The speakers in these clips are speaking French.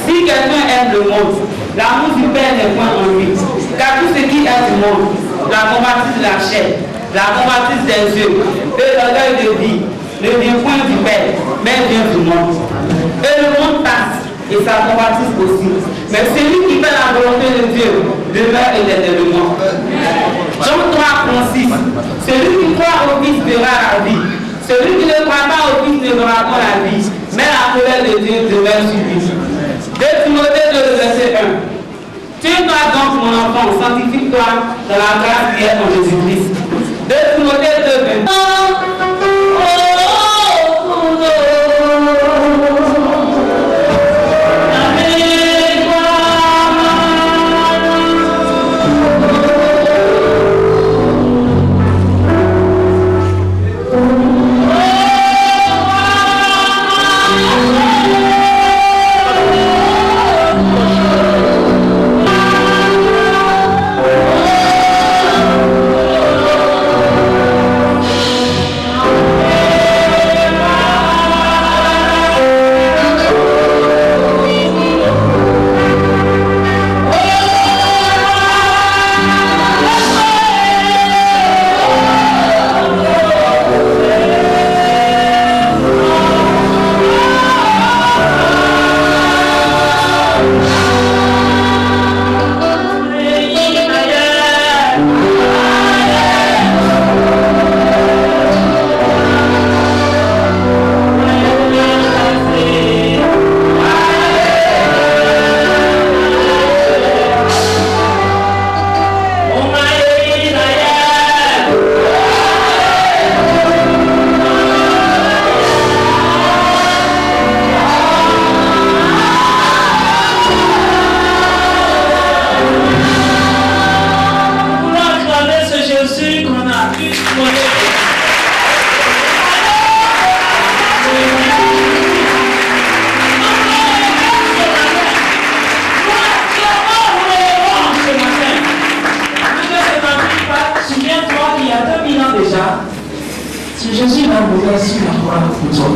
Si quelqu'un aime le monde, l'amour du Père n'est point en lui. Car tout ce qui est du monde, la convoitise de la chair, la convoitise des yeux et l'orgueil de vie ne vient point du Père, mais vient du monde. Et le monde passe et sa convoitise aussi. Mais celui qui fait la volonté de Dieu demeure éternellement. Jean 3,6. Celui qui croit au Fils verra la vie. Celui qui ne croit pas au Fils ne verra pas la vie. Mais la colère de Dieu demeure sur lui. 2 Timothée 2, verset 1. Tiens-toi donc, mon enfant, sanctifie-toi dans la grâce qui est en Jésus-Christ. 2 Timothée 2, 20. Jésus va mourir sur la croix pour toi.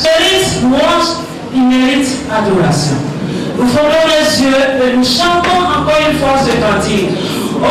Mérite louange, il mérite adoration. Nous fermons les yeux et nous chantons encore une fois ce cantique. Oh,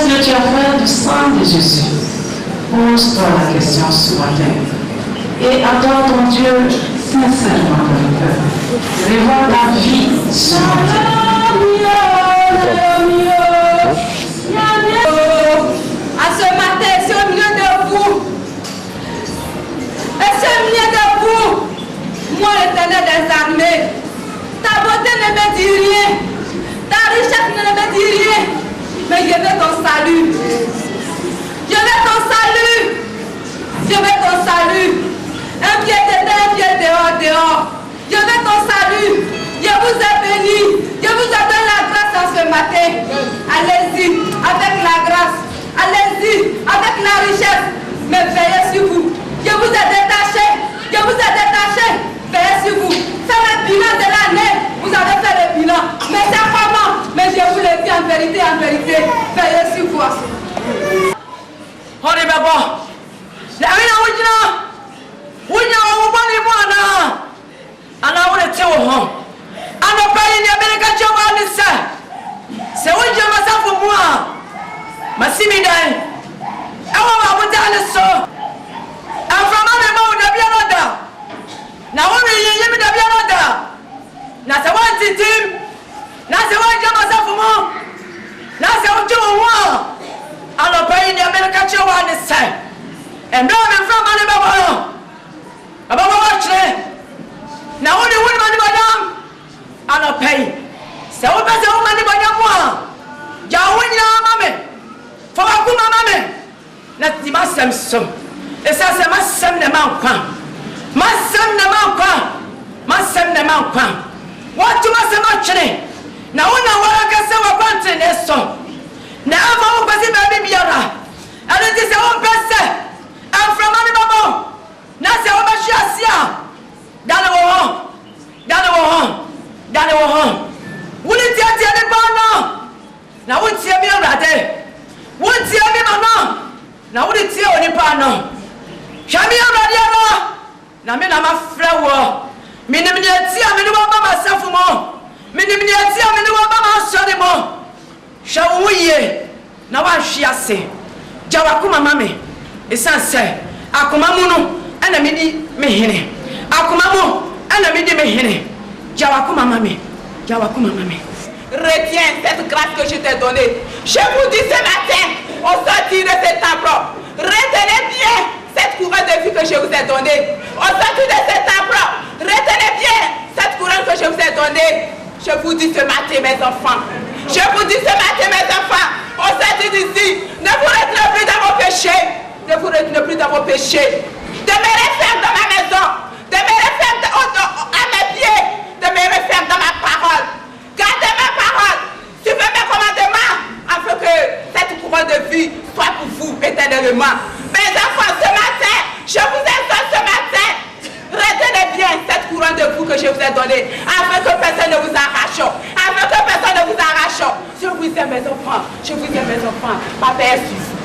ce que tu as fait du sang de Jésus? Pose-toi la question ce matin et adore ton Dieu sincèrement dans le cœur. Revois ta vie ce matin. À ce matin, c'est au milieu de vous. Et c'est au milieu de vous. Moi, l'Éternel des armées, ta beauté ne me dit rien. Ta richesse ne me dit rien. Mais je veux ton salut. Je veux ton salut. Je veux ton salut. Un pied dedans, un pied dehors. Je veux ton salut. Je vous ai béni. Je vous donne la grâce en ce matin. Allez-y avec la grâce. Allez-y avec la richesse. Mais veillez sur vous. Je vous ai détaché. Je vous ai détaché. Veillez sur vous. Faites le bilan de l'année. Vous avez fait le bilan. Mais c'est comment? Mais je vous le dis en vérité, en vérité. Veillez sur vous. On est d'abord. La vie n'a pas de ana wole te wo ho ana pa yi ne amerika choma ni sa se wo je masafo mu a masimi dan e wo ma mo ta ne so aframa me ma wo da bia no da na wo mi yi mi da bia no da na se wo titim na se wo je masafo mu na se wo je wo a ana pa yi ne amerika choma ni sa e ndo me frama ne ba wo aba wo chre na woni woni mani badam ana pay se wo pese wo mani badam mo ja woni na mame fo ba ku mame na ti ba sem som esa se ma sem ne man kwa ma sem ne man kwa ma sem ne man kwa wo tu ma se ma chene na wona wara ka se wa kwante ne so na ama wo pese ba bi biara ana ti se wo pese afra mani babo na se wo ba shi asia dale wo hon wuli tie ni bono na wuli tie mi orade wuli tie mi mama na wuli tie oni pa no hwami orade no na me na ma frɛ wo minim ne tie me ni wo mama safu mo minim ne tie me ni wo mama sori mo hwa wo ye na wa hwe ase gya wa kuma mame esanse akoma mu no ana me di me hene akoma mu ana me di me hene Jawakuma mami. Retiens cette grâce que je t'ai donnée. Je vous dis ce matin, au sortir de cet arbre, retenez bien cette couronne de vie que je vous ai donnée. Au sortir de cet arbre, retenez bien cette couronne que je vous ai donnée. Je vous dis ce matin, mes enfants. Je vous dis ce matin, mes enfants, au sortir d'ici, ne vous retenez plus dans vos péchés. Ne vous retenez plus dans vos péchés. Demeurez ferme dans ma maison. Demeurez ferme à mes pieds. Demeurez ferme dans ma parole. Gardez ma parole. Suivez mes commandements afin que cette couronne de vie soit pour vous éternellement. Mes enfants, ce matin, je vous exhorte ce matin. Retenez bien cette couronne de vous que je vous ai donnée afin que personne ne vous arrache. Afin que personne ne vous arrache. Je vous aime, mes enfants. Je vous aime, mes enfants. Ma paix est sur vous.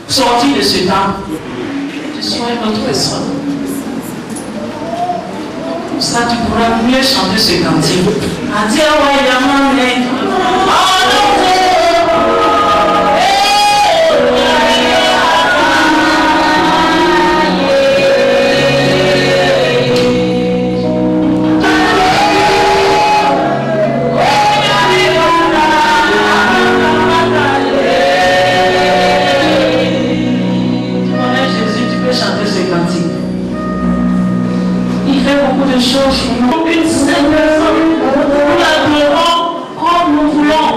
Sorti de ce temps, tu sois notre soin. Comme ça, tu pourras mieux chanter ce cantique. Adieu, chose, une seule personne. Nous l'adorons comme nous voulons.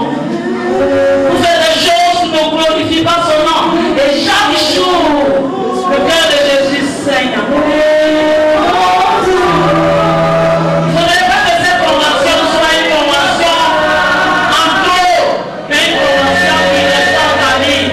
Nous faisons des choses qui ne glorifient pas son nom. Et chaque jour, le cœur de Jésus saigne. Il ne faudrait pas que cette convention soit une convention en trop, mais une convention qui reste en vie.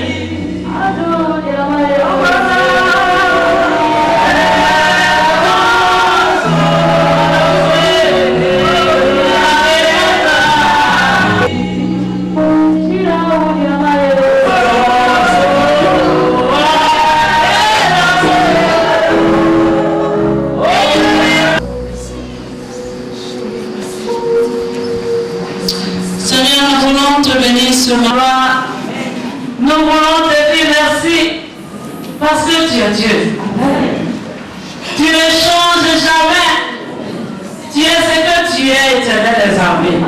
Nous voulons te dire merci parce que tu es Dieu. Tu ne changes jamais. Tu es ce que tu es, éternel des armées.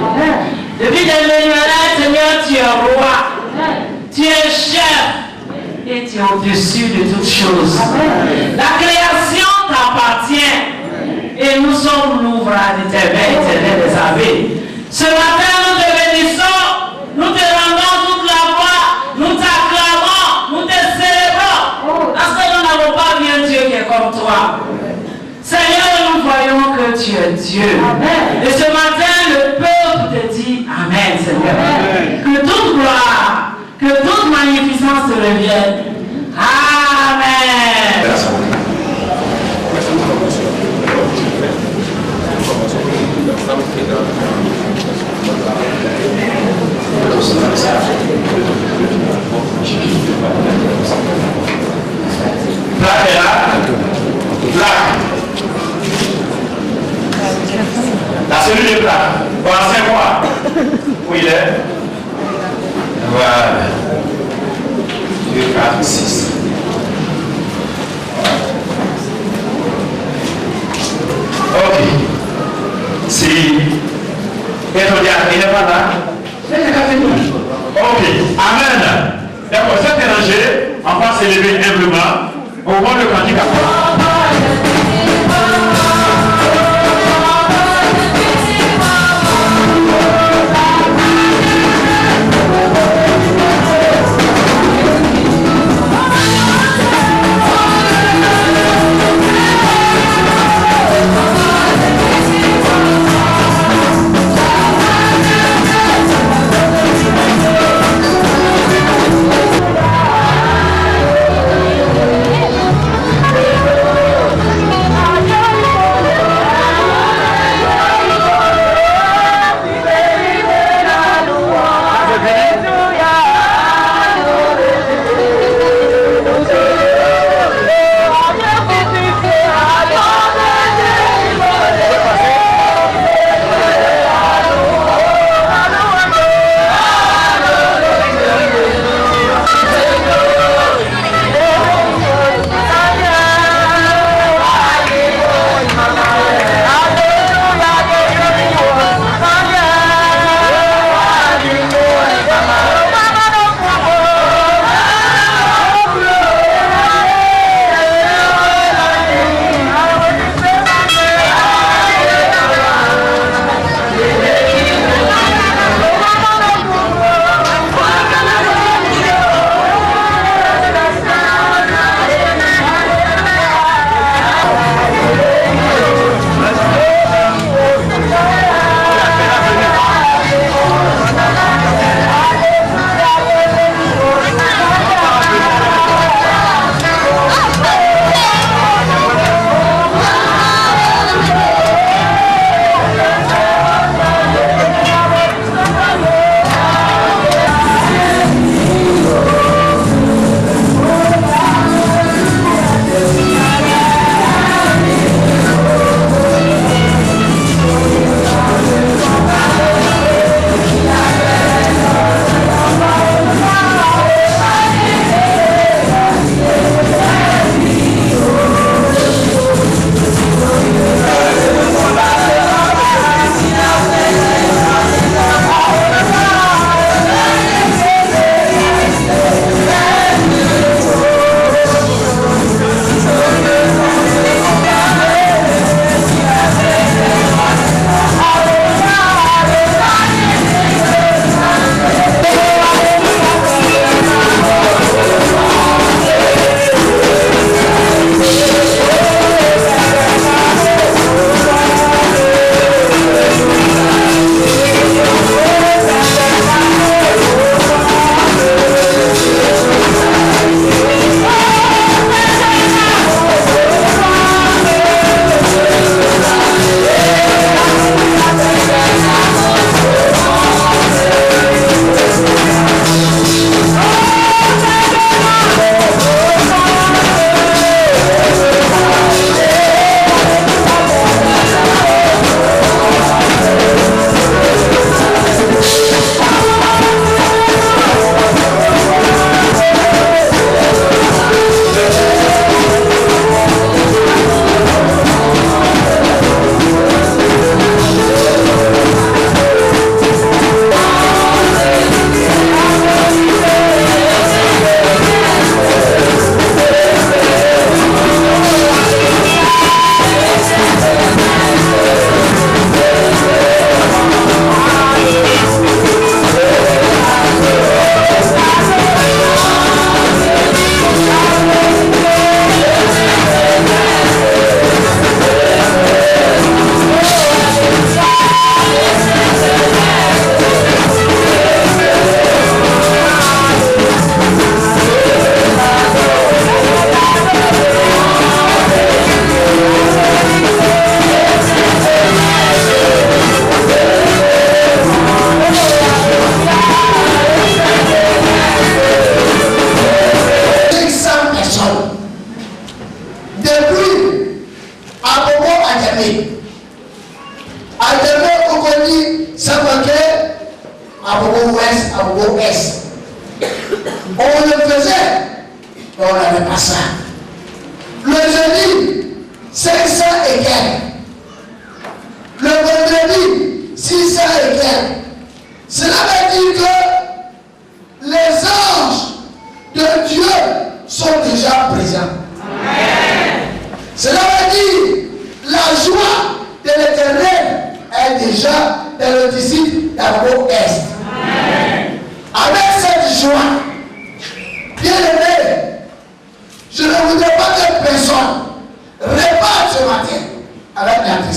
Depuis des millénaires, Seigneur, tu es roi. Tu es chef et tu es au-dessus de toutes choses. La création t'appartient et nous sommes l'ouvrage de tes mains, éternel des armées. Ce matin, nous te bénissons. Nous te rendons toute la voix, nous t'acclamons, nous te célébrons, parce que nous n'avons pas vu un Dieu qui est comme toi. Seigneur, nous voyons que tu es Dieu. Amen. Et ce matin, le peuple te dit Amen, Seigneur. Amen. Que toute gloire, que toute magnificence te revienne. Amen. Plaque est là. Plaque. La cellule est plaque. Pendant 5 mois. Où il est? Voilà. 2, 4, 6. Ok. Si. Et il n'est pas là. Ok. Amen. D'accord, c'est mélangé. On va s'élever humblement. Au moment le cantique à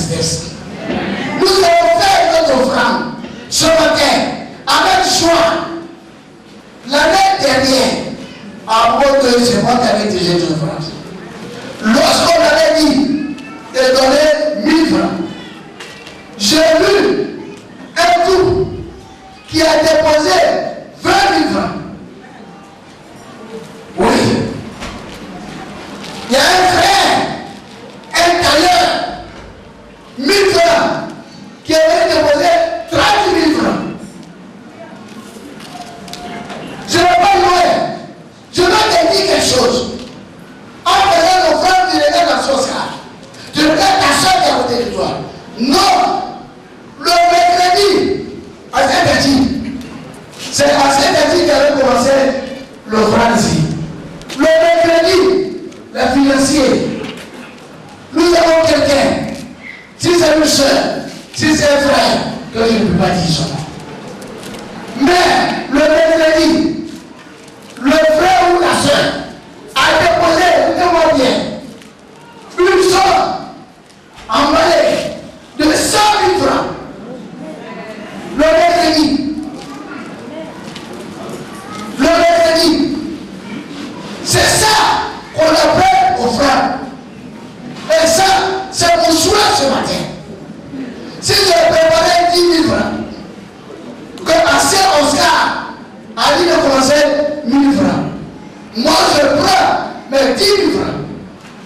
tristesse. Nous allons faire notre offrande ce matin avec joie. L'année dernière, à Moto, c'est moi qui avais dirigé l'offrande. Lorsqu'on avait dit de donner 1000 francs, j'ai vu un couple qui a déposé 20 000 francs. Oui. Il y a un frère, un tailleur, 1000 francs, qui avait déposé 30 000 francs. Je ne vais pas loin. Je vais te dire quelque chose. En faisant l'offrande, tu regardes la sauce. Tu regardes ta soeur qui est à côté de toi. Non. Le mercredi, à Saint-Denis, c'est à Saint-Denis qu'avait commencé l'offrande ici. Le mercredi, les financiers, nous avons quelqu'un, si c'est une soeur, si c'est un frère, que je ne peux pas dire son nom. Mais le mercredi, le frère ou la soeur a déposé, écoutez-moi bien, une somme emballée de 100 000 francs. Le mercredi. Le mercredi. C'est ça qu'on appelle offrande. Et ça, c'est mon souhait ce matin. Si j'ai préparé 10 000 francs, que Ancien Oscar a dit de commencer 1000 francs. Moi, je prends mes 10 000 francs.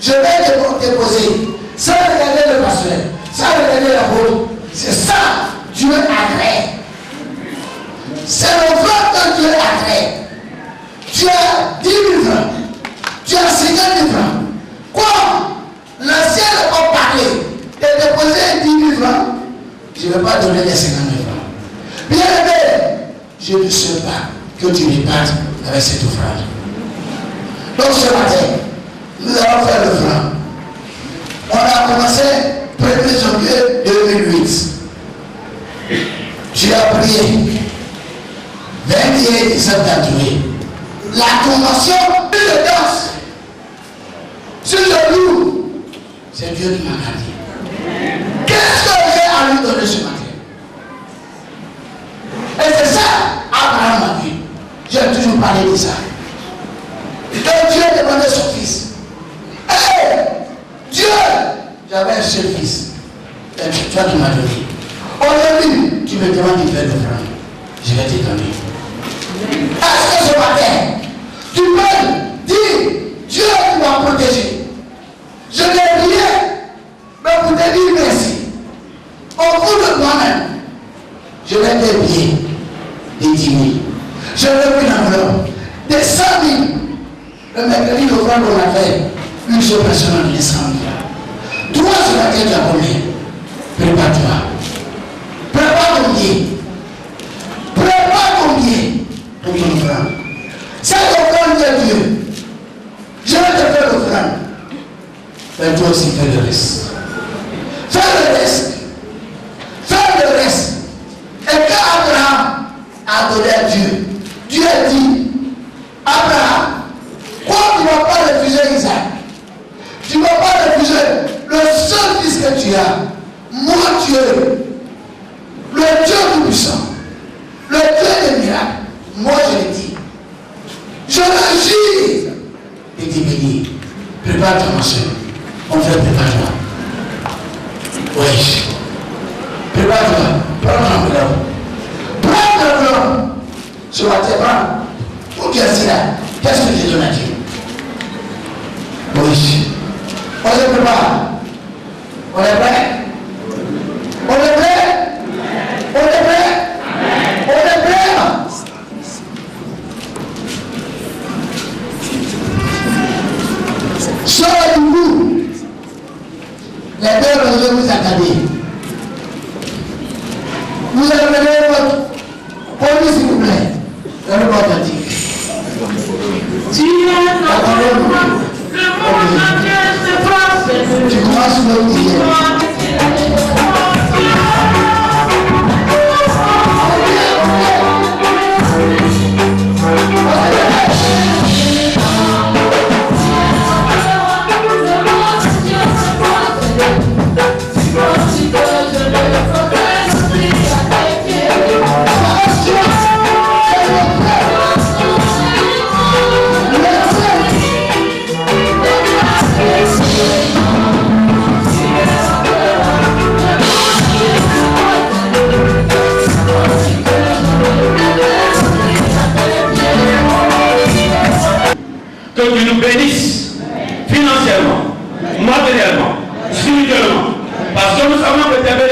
Je vais déposer. Sans regarder le pasteur, sans regarder la route. C'est ça, Dieu agrée. C'est l'offrande que Dieu agrée. Tu as 10 000 francs. Tu as 50 000 francs. Comme l'ancien a parlé de déposer 10 000 francs, je ne vais pas donner les 50 000 francs. Bien aimé, je ne sais pas que tu repartes avec cette offrande. Donc ce matin, nous allons faire l'offrande. On a commencé 1er janvier 2008. Tu as prié. 21 décembre d'Adoué. La convention, si je danse, si je loue, c'est Dieu qui m'a gardé. Qu'est-ce que j'ai à lui donner ce matin? Et c'est ça, Abraham m'a dit. J'ai toujours parlé de ça. Donc Dieu a demandé son fils. Hey, Dieu, j'avais un seul fils. Et toi qui m'as donné. Aujourd'hui, tu me demandes de faire l'offrande. Je vais te donner. Est-ce que ce matin, tu peux dire, Dieu qui m'a protégé. Je n'ai rien, mais pour te dire merci. Au bout de moi-même, je vais te payer des 10 000. Je vais pris l'enveloppe des 100 000. Le mercredi, l'offrande qu'on a fait, une seule personne a donné 100 000. Toi, ce matin, tu as combien? Prépare-toi. Prépare ton pied. Prépare ton pied pour ton offrande. Cette offrande de Dieu, je vais te faire l'offrande. Mais toi aussi, fais le reste. Fais le reste. Fais le reste. Et quand Abraham a donné à Dieu, Dieu a dit, Abraham, pourquoi tu ne vas pas refuser Isaac? Tu ne vas pas refuser le seul fils que tu as. Moi, Dieu, le Dieu tout-puissant, le Dieu des miracles, moi je l'ai dit. Je le jure et t'es béni. Prépare-toi, ma soeur. On fait prépare-toi. Oui. Prépare-toi. Prends l'enveloppe. Prends l'enveloppe. Ce matin, prends. Où tu es assis là? Qu'est-ce que tu donnes à Dieu? Oui. On se prépare. On est prêt? On est prêt? On est prêt? On est prêt? Sors du bout. Les deux vont vous accader. Vous allez mener votre police, s'il vous plaît. Le votre dit. Tu es notre roi. Le monde entier se frappe. Tu commences le dire. Thank you.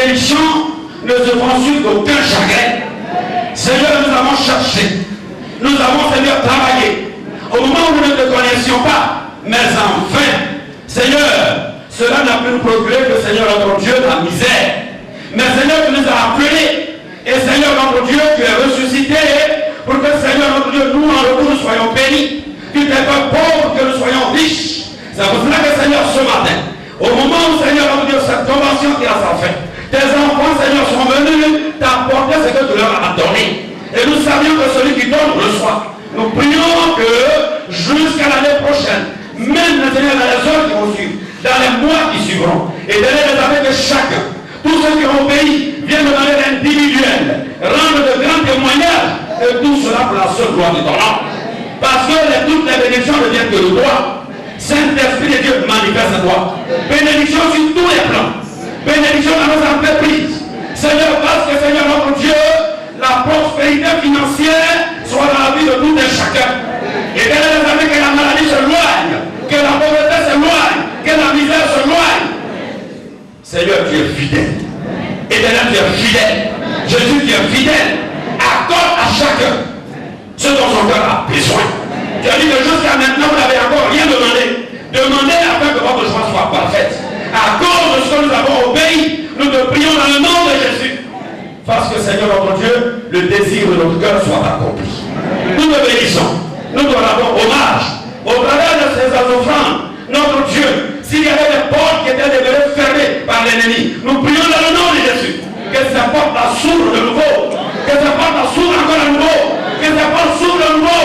bénédictions ne se font suivre d'aucun chagrin. Seigneur, nous avons cherché. Nous avons, Seigneur, travaillé. Au moment où nous ne te connaissions pas, mais enfin, Seigneur, cela n'a pu nous procurer que, Seigneur, notre Dieu, la misère. Mais Seigneur, tu nous as appelés. Et Seigneur, notre Dieu, tu es ressuscité pour que, Seigneur, notre Dieu, nous, en retour, nous soyons bénis. Tu t'es fait pauvre, que nous soyons riches. C'est pour cela que, Seigneur, ce matin, au moment où, Seigneur, notre Dieu, cette convention qui a sa fin, tes enfants, Seigneur, sont venus t'apporter ce que tu leur as donné. Et nous savions que celui qui donne reçoit. Nous prions que jusqu'à l'année prochaine, même Seigneur, dans les heures qui vont suivre, dans les mois qui suivront, et donner les affaires de chacun, tous ceux qui ont obéi viennent de manière individuelle, rendre de grands témoignages, et tout cela pour la seule gloire de ton nom. Parce que toutes les bénédictions ne viennent que de toi. Saint-Esprit de Dieu manifeste toi. Bénédiction sur tous les plans. Bénédiction dans nos entreprises. Seigneur, parce que Seigneur notre Dieu, la prospérité financière soit dans la vie de tout un chacun. Et que les années que la maladie s'éloigne, que la pauvreté s'éloigne, que la misère s'éloigne. Seigneur, tu es fidèle. Éternel, tu es fidèle. Jésus, tu es fidèle. Accorde à chacun ce dont son cœur a besoin. Tu as dit que jusqu'à maintenant, vous n'avez encore rien demandé. Demandez afin que votre joie soit parfaite. À cause de ce que nous avons obéi, nous te prions dans le nom de Jésus. Parce que Seigneur notre Dieu, le désir de notre cœur soit accompli. Nous te bénissons. Nous te rendons hommage. Au travers de ces offrandes, notre Dieu, s'il y avait des portes qui étaient devenues fermées par l'ennemi, nous prions dans le nom de Jésus. Que ces portes la s'ouvrent de nouveau. Que ces portes la s'ouvrent encore de nouveau. Que ces portes s'ouvrent de nouveau.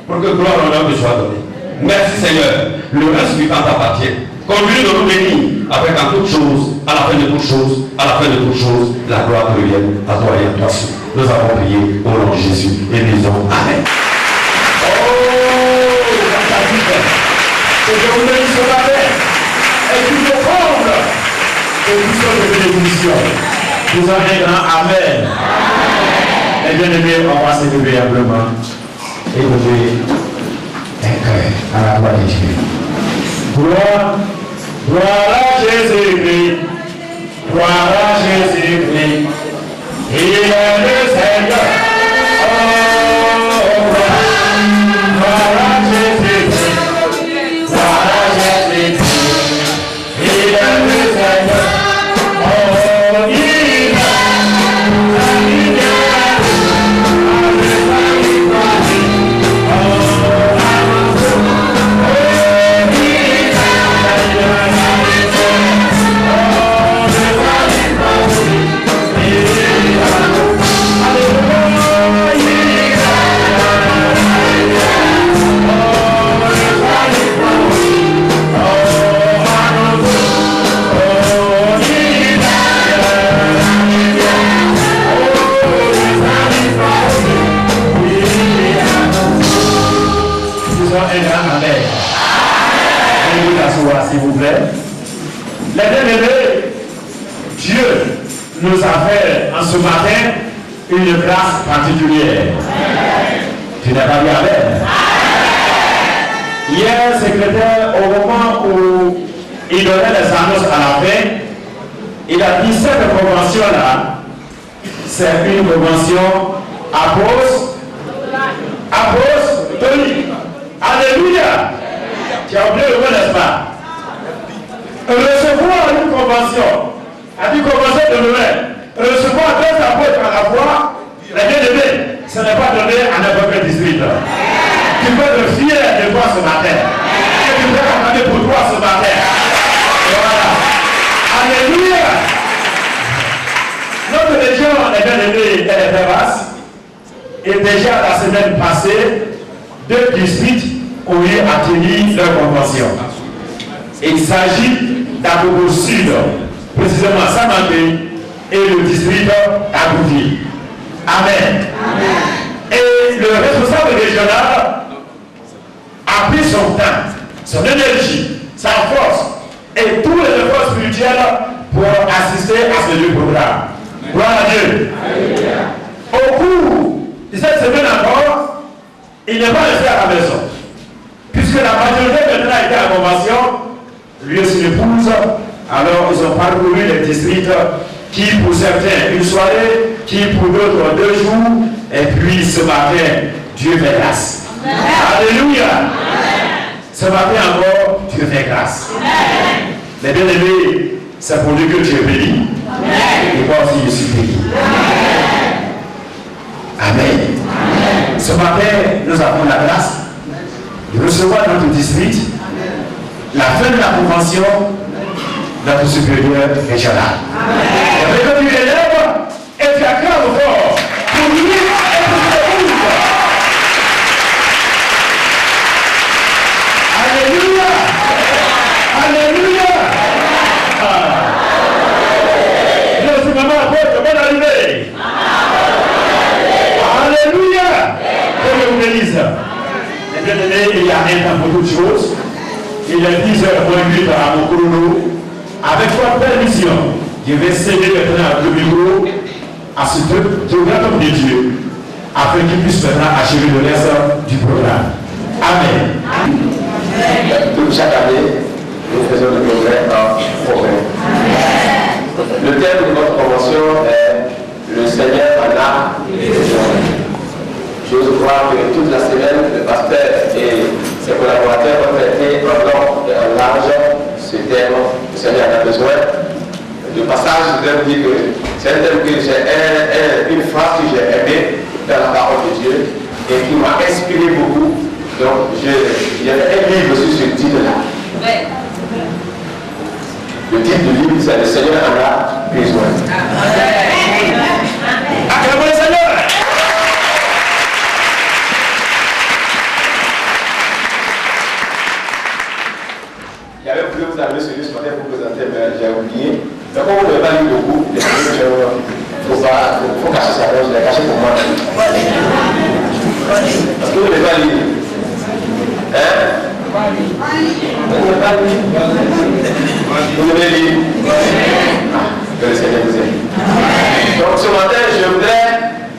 Pour que gloire et honneur te soit donnée. Merci Seigneur. Le reste du temps t'appartient. Conduis de nous bénis, afin qu'en toutes choses, à la fin de toutes choses, la gloire te revienne à toi et à toi seul. Nous avons prié au nom de Jésus et nous disons Amen. Oh, que je vous bénisse ce matin et tout le monde que nous sommes de bénédiction. Nous avons un grand Amen. Et bien aimé, on va se lever humblement et lever un cœur à la voix de Dieu. Gloire à Jésus-Christ, gloire à Jésus-Christ, il est le Seigneur. Oh, gloire à Jésus-Christ, gloire à Jésus-Christ, il est le Seigneur. Oh, il est s'il vous plaît. Les bien-aimés, Dieu nous a fait en ce matin une grâce particulière. Tu n'as pas dit Amen. Hier, secrétaire, au moment où il donnait les annonces à la fin, il a dit cette convention-là, c'est une convention apostolique. Alléluia. Tu as oublié le mot, n'est-ce pas? Recevoir une convention, a dit convention de Noël. Recevoir deux apôtres à la fois, les bien-aimés, ce n'est pas donné à n'importe quel district. Tu peux être fier de toi ce matin. Et tu peux accompagner pour toi ce matin. Voilà. Alléluia. Notre région, les bien-aimés, elle est très vaste. Et déjà la semaine passée, deux districts ont eu à tenir leur convention. Il s'agit d'Agogo Sud, précisément Samandé, et le district d'Agouvi. Amen. Et le responsable régional a pris son temps, son énergie, sa force et tous les efforts spirituels pour assister à ce lieu programme. Gloire à Dieu. Au cours de cette semaine encore, il n'est pas resté à la maison. Puisque la majorité maintenant était à la convention, lui et son épouse, alors ils ont parcouru les districts qui pour certains une soirée, qui pour d'autres 2 jours, et puis ce matin, Dieu fait grâce. Alléluia. Ce matin encore, Dieu fait grâce. Mais bien aimé, c'est pour Dieu que tu es béni. Et moi aussi, je suis béni. Amen. Ce matin, nous avons la grâce de recevoir notre district, la fin de la convention, notre supérieur régional. Et maintenant, tu élèves et tu acclames fort pour lui et pour le monde. Alléluia. Alléluia. Merci maman, apôtre, bonne arrivée. Alléluia. Que Dieu vous bénisse. Et bien aimé, il y a un temps pour toutes choses. Il est 10h moins 8 à mon chrono. Avec votre permission, je vais céder maintenant le micro à ce grand homme de Dieu, afin qu'il puisse maintenant achever le reste du programme. Amen. Chaque année, nous faisons le progrès en progrès. Le thème de votre convention est le Seigneur en a besoin. J'ose croire que toute la semaine, le pasteur et ses collaborateurs ont traité en long et en large ce thème, le Seigneur en a besoin. Le passage, je voudrais vous dire que c'est un thème que j'ai, une phrase que j'ai aimée dans la parole de Dieu et qui m'a inspiré beaucoup. Donc, j'ai fait un livre sur ce titre-là. Le titre du livre, c'est le Seigneur en a besoin. Acclamons le Seigneur. J'avais voulu vous amener celui ce matin pour présenter, mais j'ai oublié. Donc, comme vous n'avez pas lu beaucoup, il faut cacher sa rose, je l'ai caché pour moi. Parce que vous n'avez pas lu. Hein? Vous n'avez pas lu. Vous avez lu. Que le Seigneur vous aime. Donc, ce matin, je voudrais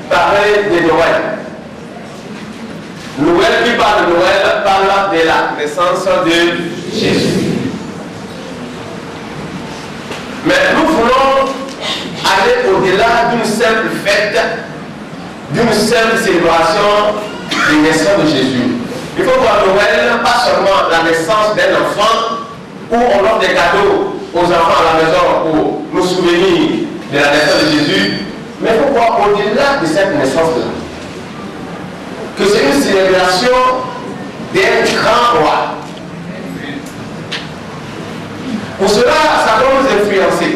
parler de Noël. Noël, qui parle de Noël, parle de la naissance de Jésus. Mais nous voulons aller au-delà d'une simple fête, d'une simple célébration de naissance de Jésus. Il faut voir Noël, pas seulement la naissance d'un enfant, où on offre des cadeaux aux enfants à la maison pour nous souvenir de la naissance de Jésus, mais il faut voir au-delà de cette naissance-là, que c'est une célébration d'un grand roi. Pour cela, ça doit nous influencer.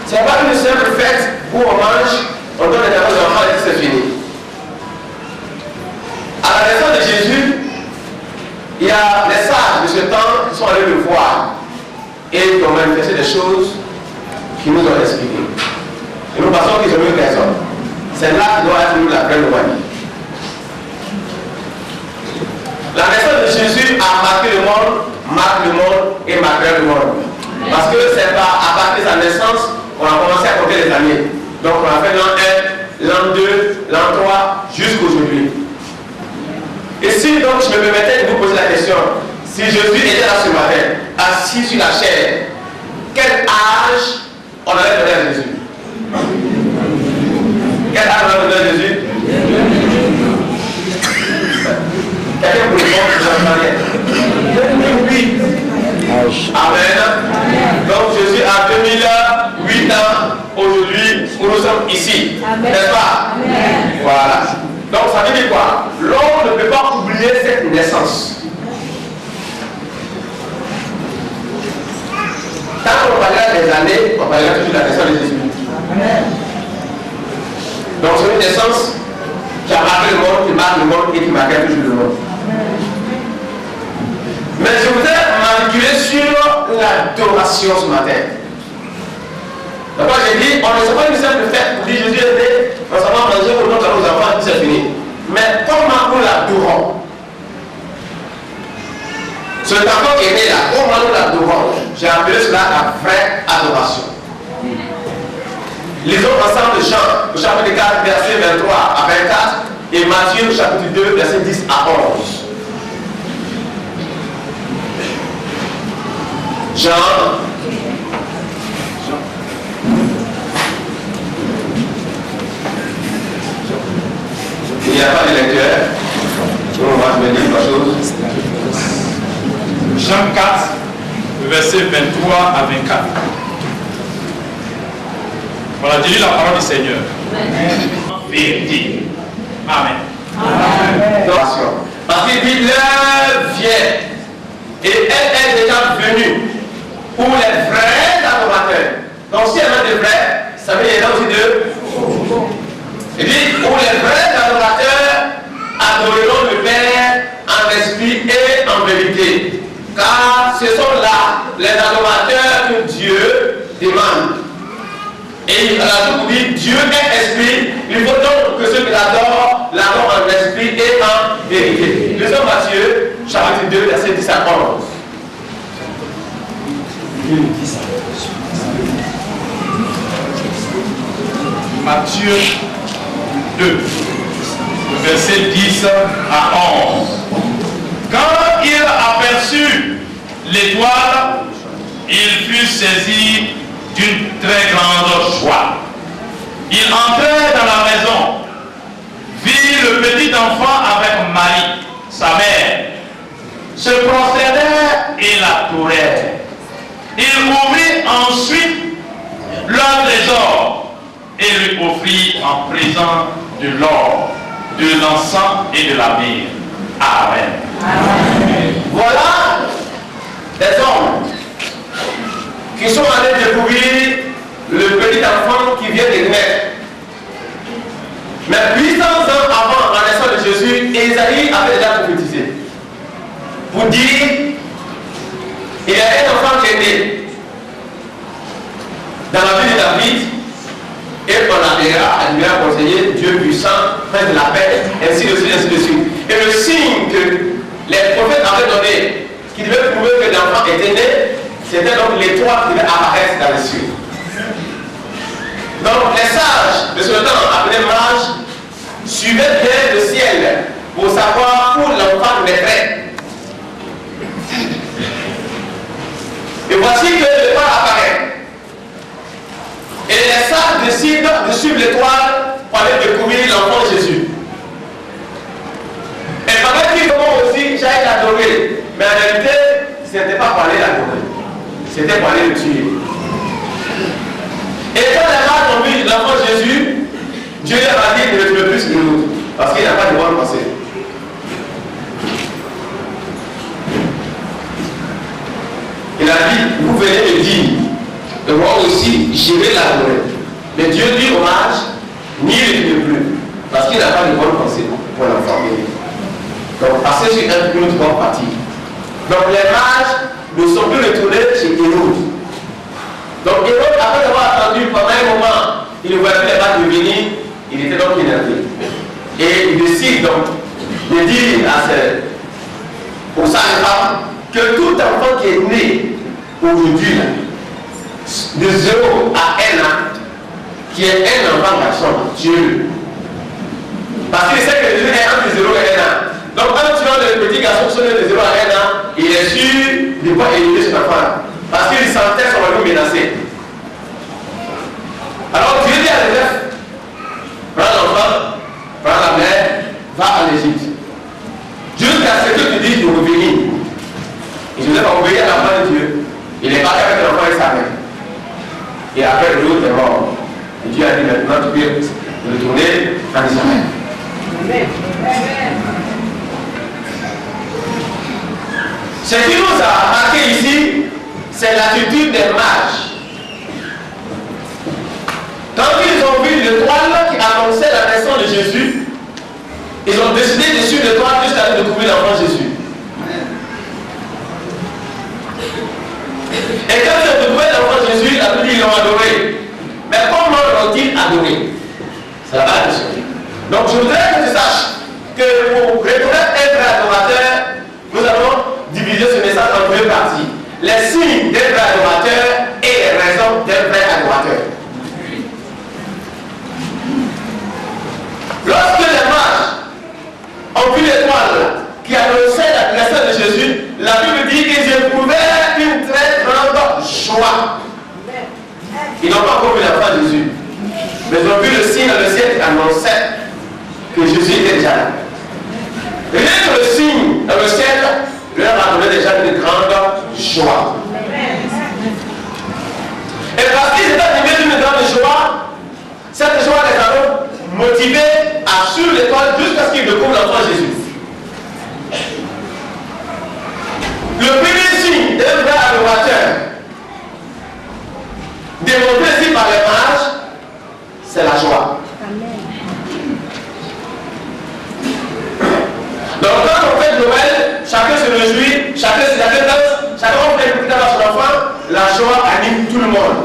Ce n'est pas une simple fête où on mange, on donne des cadeaux aux enfants et c'est fini. À la naissance de Jésus, il y a les sages de ce temps qui sont allés le voir et qui ont manifesté des choses qui nous ont expliqué. Et nous pensons qu'ils ont eu raison. C'est là qui doit être la vraie Noël. La naissance de Jésus a marqué le monde, marque le monde et marquera le monde. Parce que c'est à partir de sa naissance qu'on a commencé à compter les années. Donc on a fait l'an 1, l'an 2, l'an 3, jusqu'aujourd'hui. Et si donc je me permettais de vous poser la question, si Jésus était là ce matin, assis sur la chair, quel âge on allait donner à Jésus? Quel âge on allait donner à Jésus? Quelqu'un pour répondre, oui. Amen. Donc Jésus a 2008 ans aujourd'hui où nous sommes ici. N'est-ce pas? Amen. Voilà. Donc ça veut dire quoi? L'homme ne peut pas oublier cette naissance. Tant qu'on parlera des années, on parlera toujours de la naissance de Jésus. Amen. Donc c'est une naissance qui a marqué le monde, qui marque le monde et qui marquera toujours le monde. Mais je voudrais m'articuler sur l'adoration ce matin. Donc moi j'ai dit, on ne sait pas une simple fête pour dire Jésus est né, on s'en va manger pour notre aux enfants et puis c'est fini. Mais comment nous l'adorons? Cet enfant qui est né là, comment nous l'adorons? J'ai appelé cela la vraie adoration. Lisons ensemble Jean, au chapitre 4, verset 23 à 24, et Matthieu, au chapitre 2, verset 10 à 11. Jean, veut dire quelque chose. Jean 4, versets 23 à 24. Voilà, j'ai lu la parole du Seigneur. Vérité. Amen. Parce qu'il dit l'heure vient et elle est déjà venue pour les vrais adorateurs. Donc si elle a des vrais, ça veut dire qu'il y en a aussi deux. Il dit pour les vrais adorateurs, adoreront le Père en esprit et en vérité. Car ce sont là les adorateurs que Dieu demande. Et la Bible dit Dieu est esprit. Il faut donc que ceux qui l'adorent en esprit et en vérité. Lisons Matthieu, chapitre 2, verset 10 à 11. Matthieu 2, verset 10 à 11. Quand il aperçut l'étoile, il fut saisi d'une très grande joie. Il entrait dans la maison, vit le petit enfant avec Marie, sa mère, se prosternait et l'adorait. Il ouvrit ensuite leur trésor et lui offrit en présent de l'or, de l'encens et de la myrrhe. Amen. Voilà des hommes qui sont allés découvrir le petit enfant qui vient de naître. Mais 800 ans avant la naissance de Jésus, Ésaïe avait déjà prophétisé. Pour dire, il y a un enfant qui est né dans la ville de David, et on l'appellera, elle lui a conseillé Dieu puissant, prince de la paix, ainsi de suite, ainsi de suite. Et le signe que les prophètes avaient donné, qui devait prouver que l'enfant était né, c'était donc l'étoile qui devait apparaître dans les cieux. Donc les sages de ce temps, appelés mages, suivaient bien le ciel pour savoir où l'enfant naîtrait. Et voici que l'étoile apparaît. Et les sages décident de suivre l'étoile pour aller découvrir l'enfant de Jésus. Et pendant qu'ils vont aussi, j'aille l'adorer. Mais en réalité, ce n'était pas pour aller l'adorer. C'était pour aller le tuer. Et quand les mages ont vu l'enfant Jésus, Dieu leur a dit de le tuer plus que l'autre. Parce qu'il n'a pas de bonne pensée. Il a dit, vous venez me dire, et moi aussi, je vais l'adorer. Mais Dieu dit aux mages, ni le tuer plus. Parce qu'il n'a pas de bonne pensée pour l'enfant. Donc, passer sur un autre bon parti. Donc, les mages ne sont plus retournés chez Hérode. Donc, Hérode, après avoir attendu pendant un moment, il ne voyait plus les mages revenir, il était donc énervé. Et il décide donc de dire aux sages-femmes que tout enfant qui est né aujourd'hui, de 0 à 1 an, qui est un enfant garçon, Dieu. Parce qu'il sait que Jésus est entre 0 et 1 an. Donc, quand tu vois le petit garçon qui est de 0 à 1 an, il est sûr de ne pas éliminer son enfant. Parce qu'il sentait son royaume menacé. Alors, Dieu dit à Joseph, prends l'enfant, prends la mère, va en Égypte. Jusqu'à ce que tu dises de revenir. Et Joseph a obéi à la main de Dieu. Il est parti avec l'enfant et sa mère. Et après, l'autre est mort. Et Dieu a dit maintenant, tu peux retourner en Israël. Amen. Ce qui nous a marqué ici, c'est l'attitude des mages. Quand ils ont vu l'étoile qui annonçait la naissance de Jésus, ils ont décidé de suivre l'étoile jusqu'à aller découvrir l'enfant Jésus. Et quand ils ont découvert l'enfant Jésus, la Bible dit qu'ils l'ont adoré. Mais comment l'ont-ils adoré? C'est la question. Donc je voudrais que tu saches que pour reconnaître un vrai adorateur, nous allons diviser ce message en deux parties. Les signes d'un vrai adorateur et les raisons d'un vrai adorateur. Lorsque les mages ont vu l'étoile qui annonçait la naissance de Jésus, la Bible dit qu'ils éprouvaient une très grande joie. Ils n'ont pas encore vu l'enfant de Jésus, mais ils ont vu le signe dans le ciel qui annonçait que Jésus était déjà là. Rien que le signe chacun fait une petite affaire sur l'enfant, la joie anime tout le monde.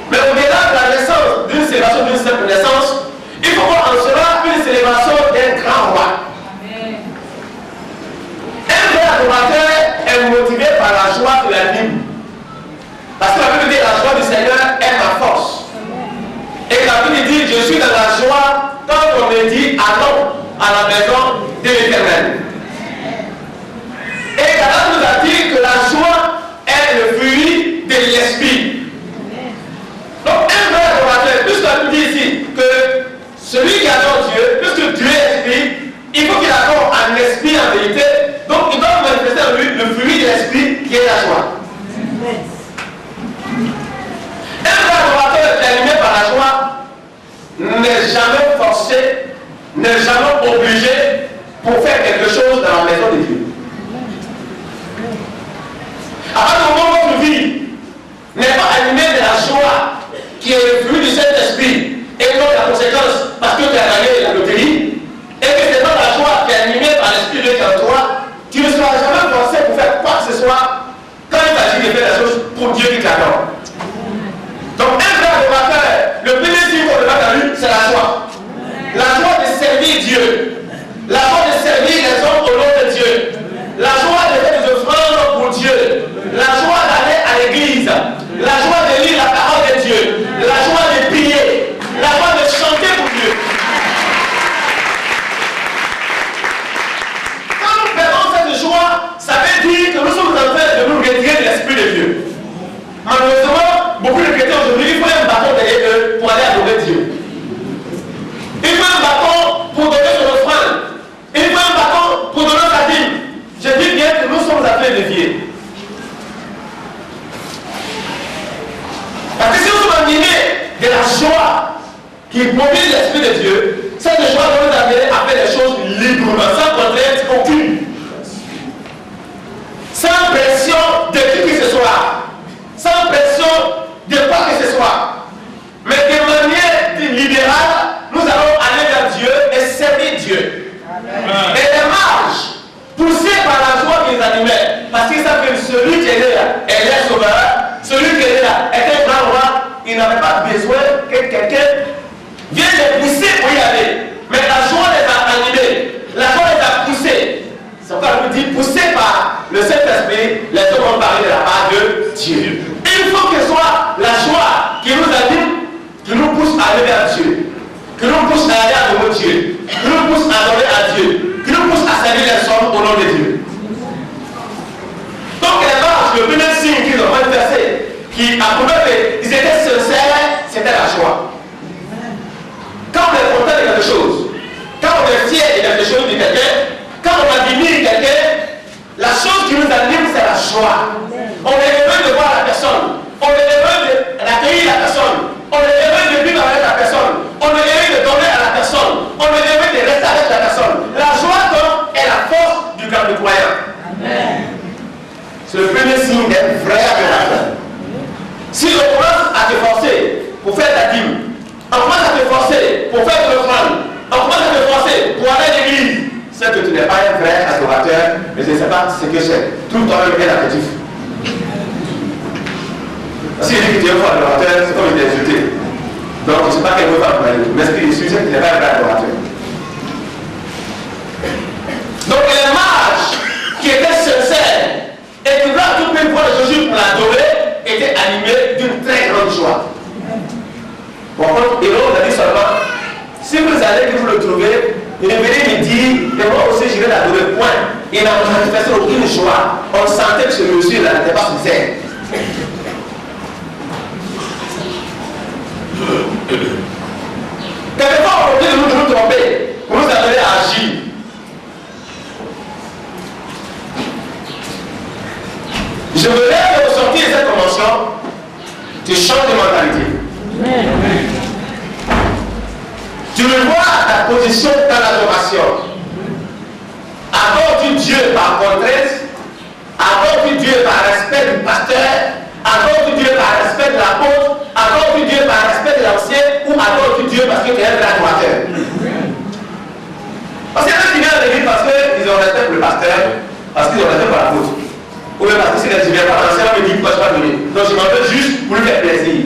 Mais au-delà de la naissance, d'une célébration d'une simple naissance, il faut voir en cela une célébration d'un grand roi. Un vrai adorateur est motivé par la joie de l'anime. Parce que la Bible dit la joie du Seigneur est ma force. Et la Bible dit je suis dans la joie quand on me dit allons à la maison de l'Éternel. Et Galates nous a dit que la joie est le fruit de l'esprit. Donc un vrai adorateur, puisque la Bible dit ici que celui qui adore Dieu, puisque Dieu est esprit, il faut qu'il adore en esprit en vérité. Donc il doit manifester en lui le fruit de l'esprit qui est la joie. Un vrai adorateur animé par la joie n'est jamais forcé, n'est jamais obligé pour faire quelque chose dans la maison de Dieu. À partir du moment où votre vie n'est pas animée de la joie qui est le fruit du Saint-Esprit et non la conséquence parce que tu as gagné la loterie, et que c'est pas la joie qui est animée par l'Esprit de Dieu qui est en toi, tu ne seras jamais forcé pour faire quoi que ce soit quand il s'agit de faire la chose pour Dieu qui t'adore. Donc un vrai adorateur, le premier signe qu'on demande à lui, c'est la joie. La joie de servir Dieu. La joie de servir les hommes au nom de Dieu. La joie de faire des offrandes pour Dieu. La joie d'aller à l'église. La joie de lire la parole de Dieu. La joie de prier. La joie de chanter pour Dieu. Quand nous perdons cette joie, ça veut dire que nous sommes en train de nous retirer de l'Esprit de Dieu. Malheureusement, beaucoup de chrétiens aujourd'hui, il faut un bâton derrière eux pour aller adorer Dieu. Il faut un bâton pour donner son offrande. Il faut un bâton pour donner sa dîme. Je dis bien que nous sommes appelés de dévier. Parce que si nous sommes animés de la joie qui mobile l'Esprit de Dieu, cette joie doit nous amener à faire les choses librement, sans contrainte aucune. Sans pression de qui que ce soit. Sans pression de quoi que ce soit. Mais de manière libérale, nous allons aller vers Dieu et servir Dieu. Amen. Et les mages, poussés par la joie qui les animait, parce qu'ils savent que celui qui est là est leur sauveur, celui qui est là est un grand roi, il n'avait pas besoin que quelqu'un vienne les pousser pour y aller. Mais la joie les a animés, la joie les a poussés. C'est pourquoi on dit poussés par le Saint-Esprit, les hommes ont parlé de la part de Dieu. Il faut que ce soit la joie qui nous anime, qui nous pousse à aller vers Dieu, qui nous pousse à aller adorer Dieu, qui nous pousse à adorer à Dieu, qui nous pousse à servir les hommes au nom de Dieu. Donc les mages, le premier signe qu'ils ont manifesté, qui a prouvé qu'ils étaient sincères, c'était la joie. Quand on est content de quelque chose, quand on est fier de quelque chose de quelqu'un, quand on admire quelqu'un, la chose qui nous anime, c'est la joie. On est heureux de voir la personne. On est heureux d'accueillir la personne. On est heureux de vivre avec la personne. On est heureux de donner à la personne. On est heureux de rester avec la personne. La joie, donc, est la force du cœur du croyant. C'est le premier signe d'un vrai adorateur. Si on commence à te forcer pour faire ta dîme, on commence à te forcer pour faire de l'offrande, on commence à te forcer pour aller à l'église, c'est que tu n'es pas un vrai adorateur, mais je ne sais pas ce que c'est. Tout le temps, le bien affectif. Si il dit que tu es un faux adorateur, c'est comme il t'a insulté. Donc, je ne sais pas quel mot va parler. Mais ce qu'il suit, c'est qu'il n'est pas un vrai adorateur. Donc, les mages qui étaient sincères et qui voulaient à tout prix voir Jésus pour l'adorer étaient animés d'une très grande joie. Par contre, et l'autre a dit seulement, si vous allez que vous le trouvez, il venait me dire, mais moi aussi je vais l'adorer, point. Il n'a manifesté aucune joie. On sentait que ce monsieur-là n'était pas sincère. Quelquefois, on peut nous tromper pour nous amener à agir. Je voudrais ressortir de cette convention, tu changes de mentalité. Tu le vois ta position dans l'adoration. Adore-tu Dieu par contrainte? Adore-tu Dieu par respect du pasteur? Adore-tu Dieu par respect de l'apôtre? Adore-tu Dieu par respect de l'ancien? Ou adore-tu Dieu parce que tu es un vrai adorateur? Parce qu'il y a des gens qui viennent à l'église parce qu'ils ont respect pour le pasteur, parce qu'ils ont respect pour l'apôtre. Oui, parce que si je ne viens pas, l'enseignant me dit pourquoi je ne vais pas donner. Donc je m'en veux juste pour lui faire plaisir.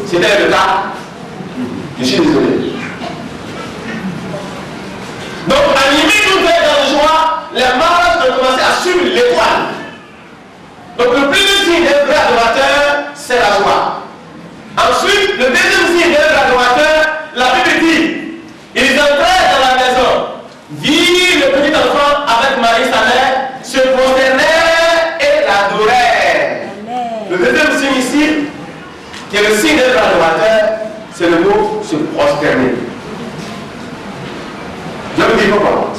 C'était le cas. Je suis désolé. Donc, animé d'une grande joie, les mages ont commencé à suivre l'étoile. Donc, le premier signe d'un vrai adorateur, c'est la joie. Ensuite, le deuxième signe d'un vrai adorateur, la Bible dit, ils entrèrent dans la maison, virent le petit enfant avec Marie, sa mère, se prosternèrent et l'adorèrent. Le deuxième signe ici, qui est le signe d'un vrai adorateur, c'est le mot se prosterner. Je vous dis pourquoi.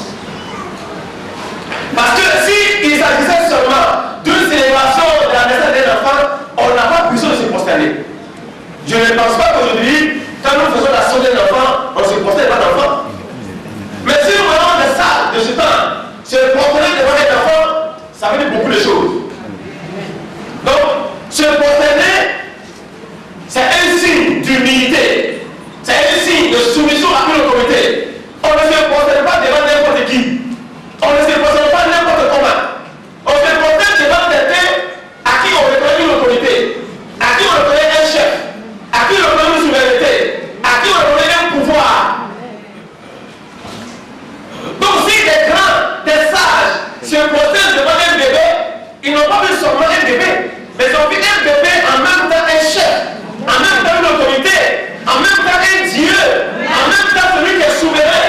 Parce que si il s'agissait seulement d'une célébration de la naissance d'un enfant, on n'a pas besoin de se prosterner. Je ne pense pas qu'aujourd'hui, quand nous faisons la sortie d'un enfant, on ne se prosterne pas d'enfant. Mais si nous venons de ça, de ce temps, se prosterner devant un enfant, ça veut dire beaucoup de choses. Donc, se prosterner, c'est un signe d'humilité. C'est un signe de soumission à une autorité. On ne se prosterne pas devant n'importe qui. On ne se prosterne pas n'importe comment. On se prosterne devant quelqu'un à qui on reconnaît une autorité, à qui on reconnaît un chef, à qui on reconnaît une souveraineté, à qui on reconnaît un pouvoir. Donc si des grands, des sages se prosternent devant un bébé, ils n'ont pas vu seulement un bébé, mais ils ont vu un bébé en même temps un chef, en même temps une autorité, en même temps un Dieu, en même temps celui qui est souverain.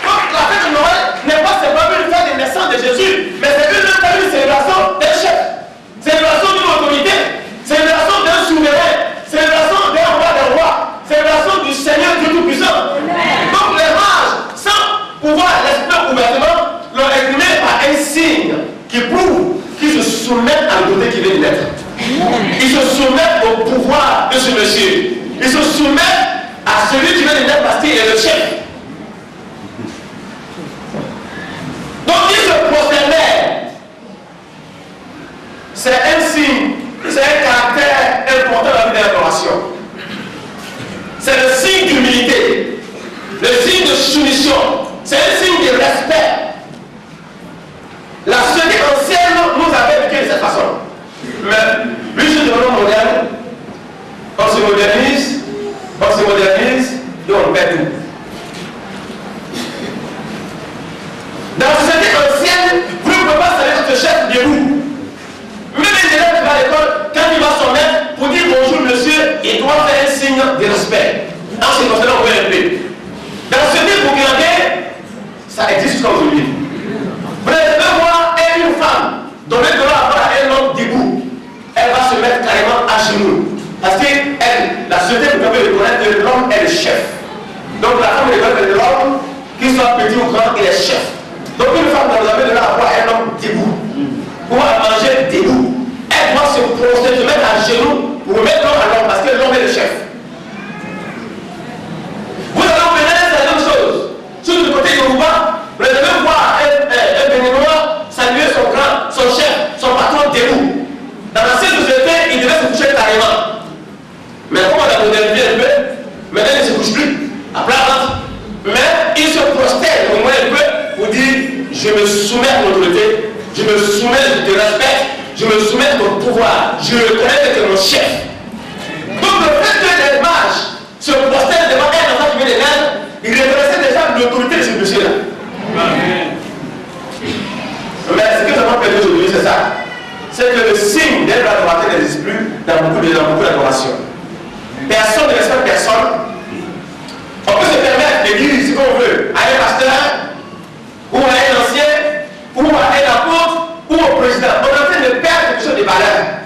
Donc la fête de Noël n'est pas seulement une fête de naissance de Jésus, mais c'est une célébration d'un chef, célébration d'une autorité, célébration d'un souverain, célébration d'un roi des rois, célébration du Seigneur Dieu Tout-Puissant. Donc les mages, sans pouvoir l'expliquer ouvertement, l'ont exprimé par un signe qui prouve qu'ils se soumettent à l'autorité qui vient de naître. Ils se soumettent au pouvoir de ce monsieur. Ils se soumettent à celui qui vient de naître parce qu'il est le chef. Donc ils se prosternaient. C'est un signe, c'est un caractère important dans la vie de l'adoration. C'est le signe d'humilité, le signe de soumission, c'est un signe de respect. La société ancienne nous avait éduqués de cette façon. Mais lui, je devenons moderne, on se modernise et on perd tout. Dans la société ancienne, vous ne pouvez pas saluer votre chef debout. Même un élève qui va à l'école, quand il va son maître pour dire bonjour monsieur, il doit faire un signe de respect. En ce concernant, on peut l'appeler. Dans la société burkinabé, ça existe jusqu'à aujourd'hui. Vous devez voir une femme donner de l'ordre à un homme debout. Elle va se mettre carrément à genoux. Parce que la société, vous pouvez reconnaître que l'homme est le chef. Donc la femme reconnaît que l'homme, qu'il soit petit ou grand, il est chef. Donc une femme doit donner de l'ordre à un homme debout. Pour manger debout. Elle doit se prosterner, se mettre à genoux pour mettre l'homme à l'homme, parce que l'homme est le chef. Vous allez obtenir la même chose. Sur le côté Yoruba, vous devez voir un Béninois saluer son grand, son chef, son patron debout. Dans l'ancienne société, il devait se coucher carrément. Mais comme on a modernisé un peu, maintenant il ne se couche plus. Après, mais il se prosterne au moins un peu pour dire je me soumets à l'autorité, je me soumets de respect, je me soumets au pouvoir, je reconnais que c'est mon chef. Donc le fait que les mages se prosternent devant un enfant qui vient de naître, il reconnaissait déjà l'autorité de ce monsieur-là. Mais ce que ça m'a perdu aujourd'hui, c'est ça. C'est que le signe d'un adorateur n'existe plus dans beaucoup d'adorations. Personne ne respecte personne. On peut se permettre de dire ce qu'on veut à un pasteur, ou à un ancien, ou à un apôtre, ou au président. On est en train de perdre quelque chose de valeur.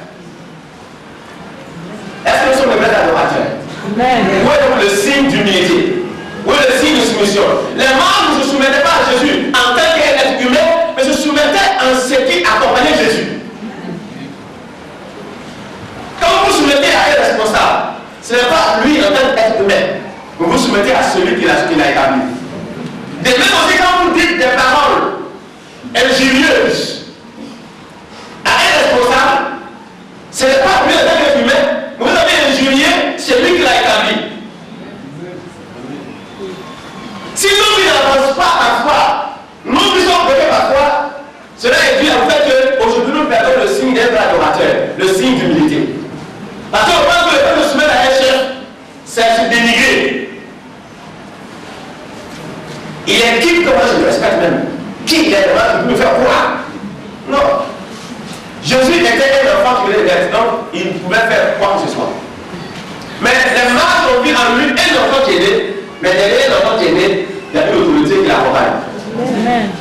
Est-ce que nous sommes de vrais adorateurs? Où est donc le signe d'humilité? Où est le signe de soumission? Les membres ne se soumettaient pas à Jésus en tant qu'être humain, mais se soumettaient en ce qui accompagnait Jésus. Quand vous vous soumettez à un responsable, ce n'est pas lui en tant qu'être humain. Vous vous soumettez à celui qui l'a établi. De même aussi quand vous dites des paroles injurieuses à un responsable, ce n'est pas lui en tant qu'être humain, mais vous avez injurié celui qui l'a établi. Si nous n'avons pas à foi, nous dettes, donc il pouvait faire quoi que ce soit. Mais les marques ont vu en lui un enfant qui est né, mais derrière l'enfant qui est né, il y a une autorité qui l'accompagne.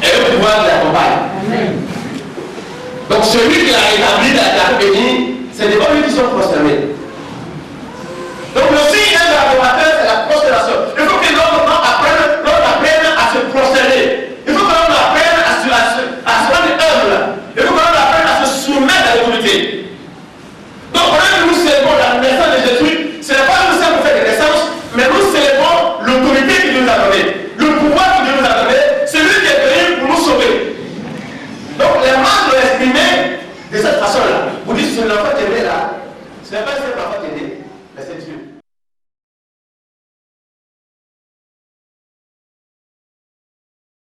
Et un pouvoir qui l'accompagne. Donc celui qui a établi la bénie, c'est devant lui qui sont prosternés. Donc le signe d'un adorateur, c'est la